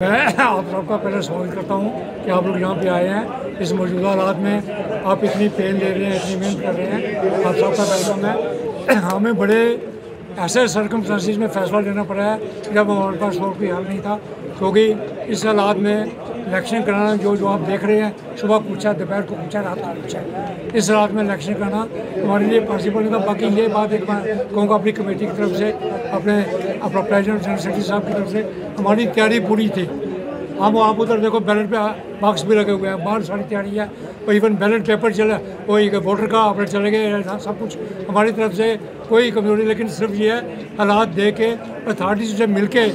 मैं आप सबका पहले स्वागत करता हूँ कि आप लोग यहाँ पे आए हैं। इस मौजूदा हालात में आप इतनी पेन ले रहे हैं, इतनी मेहनत कर रहे हैं, आप सबका वेलकम है। हमें बड़े ऐसे सर्कमस्टांसिस में फ़ैसला लेना पड़ा है जब हमारे पास और कोई हल नहीं था, क्योंकि इस हालात में इलेक्शन कराना जो आप देख रहे हैं, सुबह पूछा, दोपहर को पूछा, रात को पूछा, इस हालात में इलेक्शन कराना हमारे लिए पॉसिबल नहीं था। बाकी ये बात एक बार कहूँगा अपनी कमेटी की तरफ से, अपना प्रेसिडेंट जनरल सेक्रेटरी साहब की तरफ से हमारी तैयारी पूरी थी। हम आप उधर देखो बैलेट पे बॉक्स भी लगे हुए हैं, बाहर सारी तैयारी है, और इवन बैलेट पेपर चला, कोई वोटर का अपने चले गए, सब कुछ हमारी तरफ से कोई कमजोरी। लेकिन सिर्फ ये है हालात देख के अथॉरिटी से मिल के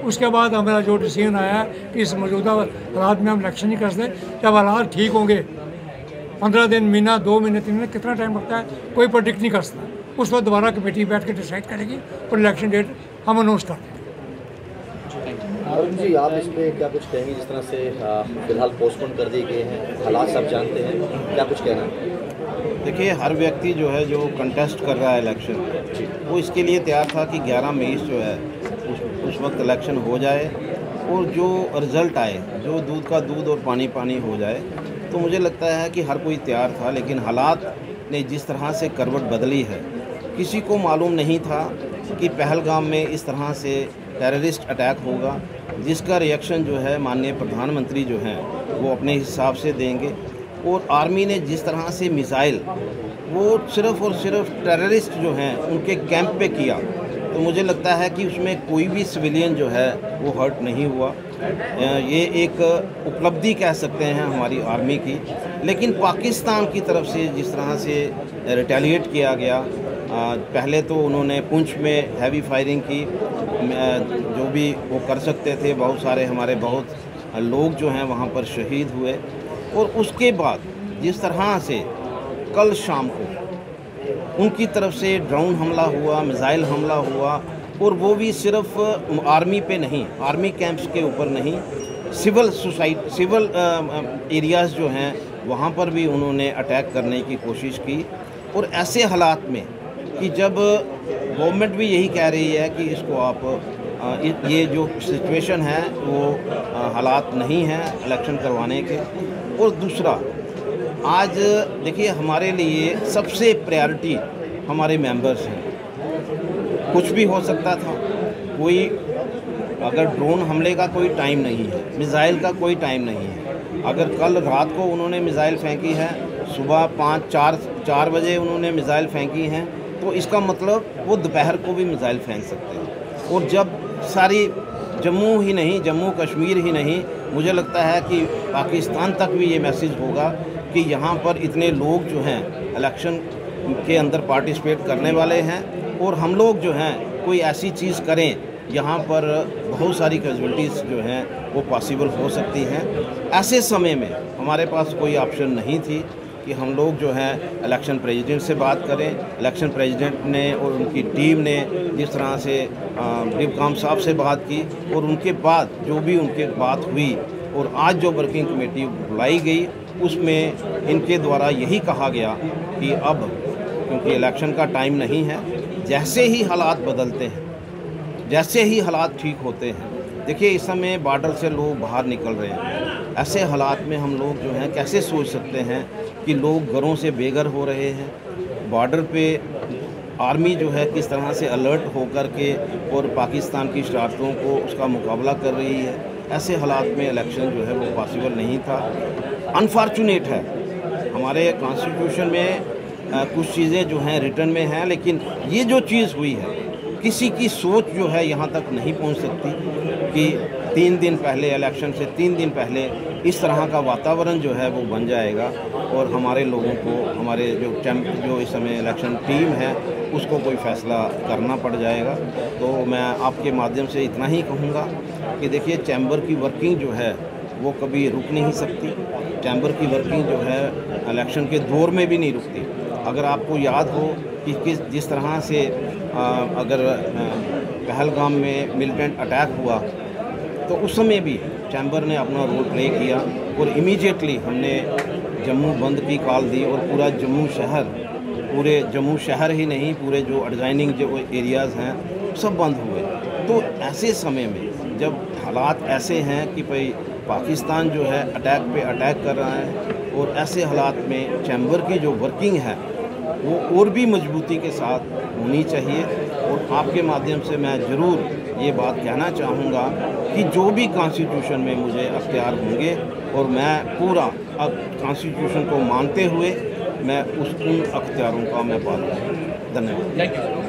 उसके बाद हमारा जो डिसीजन आया है कि इस मौजूदा हालात में हम इलेक्शन नहीं कर सकते। जब हालात ठीक होंगे, 15 दिन, महीना, 2 महीने, 3 महीने, कितना टाइम लगता है कोई प्रेडिक्ट नहीं कर सकता। उस वक्त दोबारा कमेटी बैठ के डिसाइड करेगी और इलेक्शन डेट हम अनाउंस कर देंगे। अरुण जी, आप इस पर क्या कुछ कहेंगे? जिस तरह से फिलहाल पोस्टपोन कर दिए गए हैं, हालात सब जानते हैं, क्या कुछ कहना है? देखिए, हर व्यक्ति जो है जो कंटेस्ट कर रहा है इलेक्शन, वो इसके लिए तैयार था कि 11 मई जो है उस वक्त इलेक्शन हो जाए और जो रिज़ल्ट आए, जो दूध का दूध और पानी पानी हो जाए। तो मुझे लगता है कि हर कोई तैयार था, लेकिन हालात ने जिस तरह से करवट बदली है, किसी को मालूम नहीं था कि पहलगाम में इस तरह से टेररिस्ट अटैक होगा, जिसका रिएक्शन जो है माननीय प्रधानमंत्री जो हैं वो अपने हिसाब से देंगे। और आर्मी ने जिस तरह से मिसाइल वो सिर्फ़ और सिर्फ टेररिस्ट जो हैं उनके कैंप पे किया, तो मुझे लगता है कि उसमें कोई भी सिविलियन जो है वो हर्ट नहीं हुआ। ये एक उपलब्धि कह सकते हैं हमारी आर्मी की। लेकिन पाकिस्तान की तरफ से जिस तरह से रिटेलिएट किया गया, पहले तो उन्होंने पुंछ में हैवी फायरिंग की, जो भी वो कर सकते थे, बहुत सारे हमारे बहुत लोग जो हैं वहाँ पर शहीद हुए। और उसके बाद जिस तरह से कल शाम को उनकी तरफ से ड्रोन हमला हुआ, मिसाइल हमला हुआ, और वो भी सिर्फ आर्मी पे नहीं, आर्मी कैंप्स के ऊपर नहीं, सिविल एरियाज़ जो हैं वहाँ पर भी उन्होंने अटैक करने की कोशिश की। और ऐसे हालात में कि जब गवर्नमेंट भी यही कह रही है कि इसको आप ये जो सिचुएशन है वो हालात नहीं हैं इलेक्शन करवाने के। और दूसरा, आज देखिए हमारे लिए सबसे प्रायोरिटी हमारे मेंबर्स हैं। कुछ भी हो सकता था, कोई अगर ड्रोन हमले का कोई टाइम नहीं है, मिसाइल का कोई टाइम नहीं है। अगर कल रात को उन्होंने मिसाइल फेंकी है, सुबह 4 बजे उन्होंने मिसाइल फेंकी हैं, तो इसका मतलब वो दोपहर को भी मिसाइल फेंक सकते हैं। और जब सारी जम्मू ही नहीं, जम्मू कश्मीर ही नहीं, मुझे लगता है कि पाकिस्तान तक भी ये मैसेज होगा कि यहाँ पर इतने लोग जो हैं इलेक्शन के अंदर पार्टिसिपेट करने वाले हैं, और हम लोग जो हैं कोई ऐसी चीज़ करें यहाँ पर बहुत सारी कैजुअल्टीज़ जो हैं वो पॉसिबल हो सकती हैं। ऐसे समय में हमारे पास कोई ऑप्शन नहीं थी कि हम लोग जो हैं इलेक्शन प्रेसिडेंट से बात करें। इलेक्शन प्रेसिडेंट ने और उनकी टीम ने जिस तरह से डिप्टी साहब से बात की, और उनके बाद जो भी उनके बात हुई, और आज जो वर्किंग कमेटी बुलाई गई उसमें इनके द्वारा यही कहा गया कि अब क्योंकि इलेक्शन का टाइम नहीं है, जैसे ही हालात बदलते हैं, जैसे ही हालात ठीक होते हैं, देखिए इस समय बॉर्डर से लोग बाहर निकल रहे हैं। ऐसे हालात में हम लोग जो हैं कैसे सोच सकते हैं कि लोग घरों से बेघर हो रहे हैं। बॉर्डर पे आर्मी जो है किस तरह से अलर्ट होकर के और पाकिस्तान की शरारतों को उसका मुकाबला कर रही है। ऐसे हालात में इलेक्शन जो है वो पॉसिबल नहीं था। अनफॉर्चुनेट है, हमारे कॉन्स्टिट्यूशन में कुछ चीज़ें जो हैं रिटर्न में हैं, लेकिन ये जो चीज़ हुई है, किसी की सोच जो है यहाँ तक नहीं पहुँच सकती कि 3 दिन पहले, इलेक्शन से 3 दिन पहले इस तरह का वातावरण जो है वो बन जाएगा, और हमारे लोगों को, हमारे जो इस समय इलेक्शन टीम है उसको कोई फ़ैसला करना पड़ जाएगा। तो मैं आपके माध्यम से इतना ही कहूँगा कि देखिए, चैम्बर की वर्किंग जो है वो कभी रुक नहीं सकती। चैम्बर की वर्किंग जो है इलेक्शन के दौर में भी नहीं रुकती। अगर आपको याद हो कि जिस तरह से अगर पहलगाम में मिलिटेंट अटैक हुआ, तो उस समय भी चैम्बर ने अपना रोल प्ले किया, और इमीडिएटली हमने जम्मू बंद की कॉल दी, और पूरा पूरे जम्मू शहर ही नहीं, पूरे जो एडजाइनिंग जो एरियाज़ हैं सब बंद हुए। तो ऐसे समय में जब हालात ऐसे हैं कि भाई पाकिस्तान जो है अटैक पे अटैक कर रहा है, और ऐसे हालात में चैम्बर की जो वर्किंग है वो और भी मजबूती के साथ होनी चाहिए। और आपके माध्यम से मैं ज़रूर ये बात कहना चाहूँगा कि जो भी कॉन्स्टिट्यूशन में मुझे अख्तियार होंगे, और मैं पूरा अब कॉन्स्टिट्यूशन को मानते हुए मैं उन अख्तियारों का मैं पालूँगा। धन्यवाद।